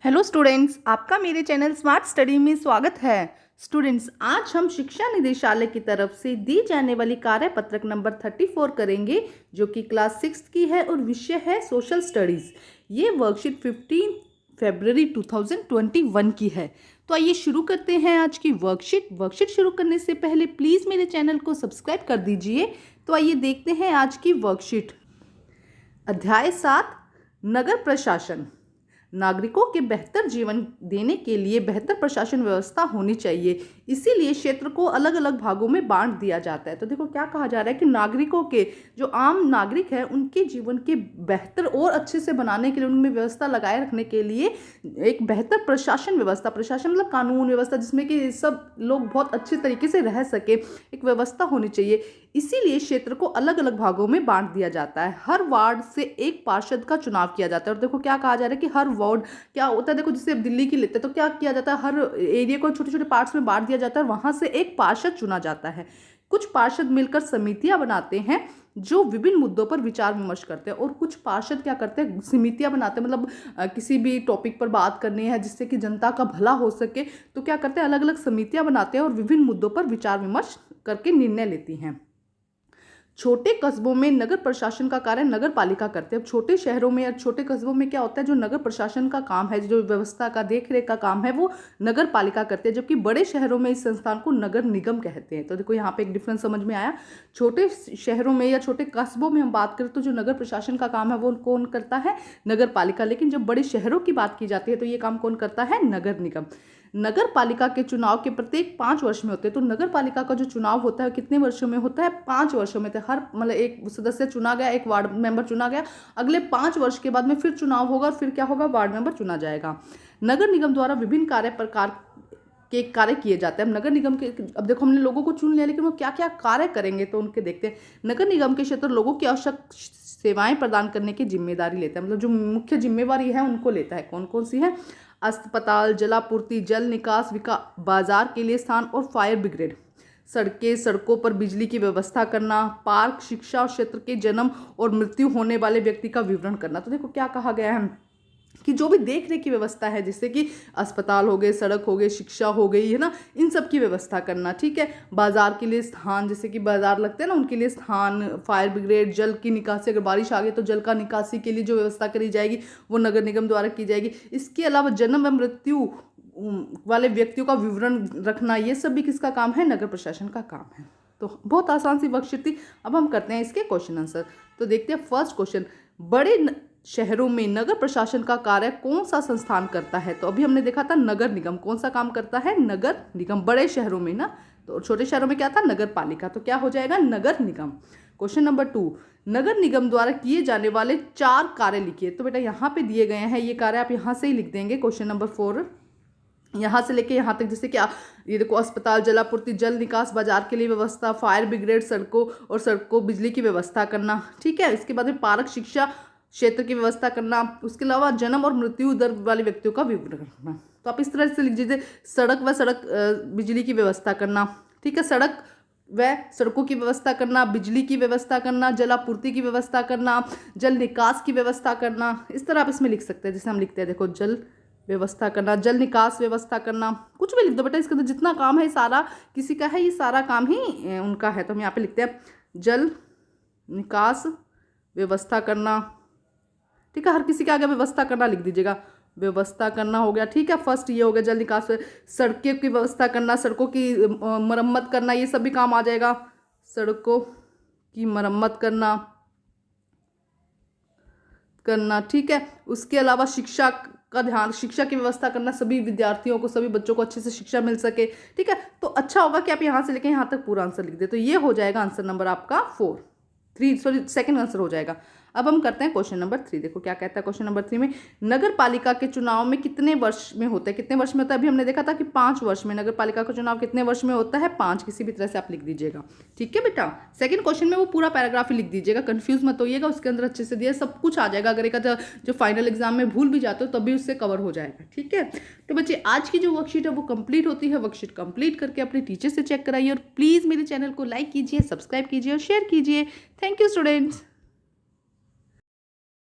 Hello students, आपका मेरे channel smart study में स्वागत है। स्टूडेंट्स, आज हम शिक्षा निदेशालय की तरफ से दी जाने वाली कार्यपत्रक नंबर 34 करेंगे, जो कि क्लास 6 की है और विषय है सोशल स्टडीज़। ये वर्कशीट 15 फरवरी 2021 की है। तो आइए शुरू करते हैं आज की वर्कशीट शुरू करने से पहले प्लीज़ मेरे चैनल को सब्सक्राइब कर दीजिए। तो आइए देखते हैं आज की वर्कशीट। अध्याय 7, नगर प्रशासन। नागरिकों के बेहतर जीवन देने के लिए बेहतर प्रशासन व्यवस्था होनी चाहिए, इसीलिए क्षेत्र को अलग अलग भागों में बांट दिया जाता है। तो देखो क्या कहा जा रहा है कि नागरिकों के, जो आम नागरिक है, उनके जीवन के बेहतर और अच्छे से बनाने के लिए, उनमें व्यवस्था लगाए रखने के लिए एक बेहतर प्रशासन व्यवस्था, प्रशासन मतलब कानून व्यवस्था, जिसमें कि सब लोग बहुत अच्छे तरीके से रह सके, एक व्यवस्था होनी चाहिए। इसीलिए क्षेत्र को अलग अलग भागों में बांट दिया जाता है। हर वार्ड से एक पार्षद का चुनाव किया जाता है। और देखो क्या कहा जा रहा है कि हर वार्ड क्या होता है, देखो जैसे अब दिल्ली की लेते हैं तो क्या किया जाता है, हर एरिया को छोटे छोटे पार्ट्स में बांट दिया जाता है, वहां से एक पार्षद चुना जाता है। कुछ पार्षद मिलकर समितियां बनाते हैं जो विभिन्न मुद्दों पर विचार विमर्श करते हैं, और कुछ पार्षद क्या करते हैं, समितियां बनाते हैं, मतलब किसी भी टॉपिक पर बात करनी है जिससे कि जनता का भला हो सके, तो क्या करते हैं, अलग अलग समितियां बनाते हैं और विभिन्न मुद्दों पर विचार विमर्श करके निर्णय लेती हैं। छोटे कस्बों में नगर प्रशासन का कार्य नगर पालिका करते हैं। अब छोटे शहरों में या छोटे कस्बों में क्या होता है, जो नगर प्रशासन का काम है, जो व्यवस्था का देखरेख का काम है, वो नगर पालिका करते हैं, जबकि बड़े शहरों में इस संस्थान को नगर निगम कहते हैं। तो देखो यहाँ पे एक डिफरेंस समझ में आया। छोटे शहरों में या छोटे कस्बों में हम बात करें तो जो नगर प्रशासन का काम है वो कौन करता है, नगर पालिका। लेकिन जब बड़े शहरों की बात की जाती है तो ये काम कौन करता है, नगर निगम। नगर पालिका के चुनाव के प्रत्येक 5 वर्ष में होते हैं। तो नगर पालिका का जो चुनाव होता है कितने वर्षों में होता है, 5 वर्षों में। तो हर मतलब एक सदस्य चुना गया, एक वार्ड मेंबर चुना गया, अगले 5 वर्ष के बाद में फिर चुनाव होगा और फिर क्या होगा, वार्ड मेंबर चुना जाएगा। नगर निगम द्वारा विभिन्न कार्य किए जाते हैं। अब नगर निगम के, अब देखो हमने लोगों को चुन लिया, लेकिन वो क्या क्या कार्य करेंगे तो उनके देखते हैं। नगर निगम के क्षेत्र लोगों की आवश्यक सेवाएं प्रदान करने की जिम्मेदारी लेता है, मतलब जो मुख्य जिम्मेवारी है उनको लेता है। कौन कौन सी है, अस्पताल, जलापूर्ति, जल निकास, बाजार के लिए स्थान और फायर ब्रिगेड, सड़कों पर बिजली की व्यवस्था करना, पार्क, शिक्षा और क्षेत्र के जन्म और मृत्यु होने वाले व्यक्ति का विवरण करना। तो देखो क्या कहा गया है कि जो भी देख रेख की व्यवस्था है, जैसे कि अस्पताल हो गए, सड़क हो गए, शिक्षा हो गई, है ना, इन सब की व्यवस्था करना। ठीक है, बाजार के लिए स्थान, जैसे कि बाजार लगते हैं ना, उनके लिए स्थान, फायर ब्रिगेड, जल की निकासी, अगर बारिश आ गई तो जल का निकासी के लिए जो व्यवस्था करी जाएगी वो नगर निगम द्वारा की जाएगी। इसके अलावा जन्म व मृत्यु वाले व्यक्तियों का विवरण रखना, ये सब भी किसका काम है, नगर प्रशासन का काम है। तो बहुत आसान सी वर्कशीट थी। अब हम करते हैं इसके क्वेश्चन आंसर। तो देखते हैं फर्स्ट क्वेश्चन, बड़े शहरों में नगर प्रशासन का कार्य कौन सा संस्थान करता है। तो अभी हमने देखा था नगर निगम कौन सा काम करता है, नगर निगम। बड़े शहरों में ना, तो छोटे शहरों में क्या था, नगर पालिका। तो क्या हो जाएगा, नगर निगम। क्वेश्चन नंबर 2, नगर निगम द्वारा किए जाने वाले 4 कार्य लिखिए। तो बेटा यहाँ पे दिए गए हैं ये कार्य, आप यहाँ से ही लिख देंगे। क्वेश्चन नंबर 4 यहाँ से लेके यहाँ तक, जैसे क्या, ये देखो, अस्पताल, जलापूर्ति, जल निकास, बाजार के लिए व्यवस्था, फायर ब्रिगेड, सड़कों बिजली की व्यवस्था करना। ठीक है, इसके बाद में पार्क, शिक्षा क्षेत्र की व्यवस्था करना, उसके अलावा जन्म और मृत्यु दर वाले व्यक्तियों का विवरण करना। तो आप इस तरह से लिख दीजिए, सड़क बिजली की व्यवस्था करना। ठीक है, सड़कों की व्यवस्था करना, बिजली की व्यवस्था करना, जलापूर्ति की व्यवस्था करना, जल निकास की व्यवस्था करना। इस तरह आप इसमें लिख सकते हैं, जैसे हम लिखते हैं, देखो, जल व्यवस्था करना, जल निकास व्यवस्था करना, कुछ भी लिख दो बेटा। इसके अंदर जितना काम है सारा किसी का है, ये सारा काम ही उनका है। तो हम यहाँ पे लिखते हैं जल निकास व्यवस्था करना। ठीक है, हर किसी के आगे व्यवस्था करना लिख दीजिएगा, व्यवस्था करना हो गया। ठीक है, फर्स्ट ये हो गया जल निकास। सड़कों की व्यवस्था करना, सड़कों की मरम्मत करना, ये सब भी काम आ जाएगा, सड़कों की मरम्मत करना। ठीक है, उसके अलावा शिक्षा का ध्यान, शिक्षा की व्यवस्था करना, सभी विद्यार्थियों को, सभी बच्चों को अच्छे से शिक्षा मिल सके। ठीक है, तो अच्छा होगा कि आप यहाँ से लेके यहाँ तक पूरा आंसर लिख दे। तो ये हो जाएगा आंसर नंबर आपका सेकंड आंसर हो जाएगा। अब हम करते हैं क्वेश्चन नंबर 3। देखो क्या कहता है क्वेश्चन नंबर 3 में, नगर पालिका के चुनाव में कितने वर्ष में होता है, कितने वर्ष में होता है। अभी हमने देखा था कि 5 वर्ष में। नगर पालिका का चुनाव कितने वर्ष में होता है, 5। किसी भी तरह से आप लिख दीजिएगा। ठीक है बेटा, सेकंड क्वेश्चन में वो पूरा पैराग्राफ ही लिख दीजिएगा, कंफ्यूज मत होइएगा, उसके अंदर अच्छे से दिया सब कुछ आ जाएगा। अगर एक जो फाइनल एग्जाम में भूल भी जाते हो तब भी उससे कवर हो जाएगा। ठीक है, तो बच्चे आज की जो वर्कशीट है वो कंप्लीट होती है। वर्कशीट कंप्लीट करके अपने टीचर से चेक कराइए, और प्लीज़ मेरे चैनल को लाइक कीजिए, सब्सक्राइब कीजिए और शेयर कीजिए। Thank you students.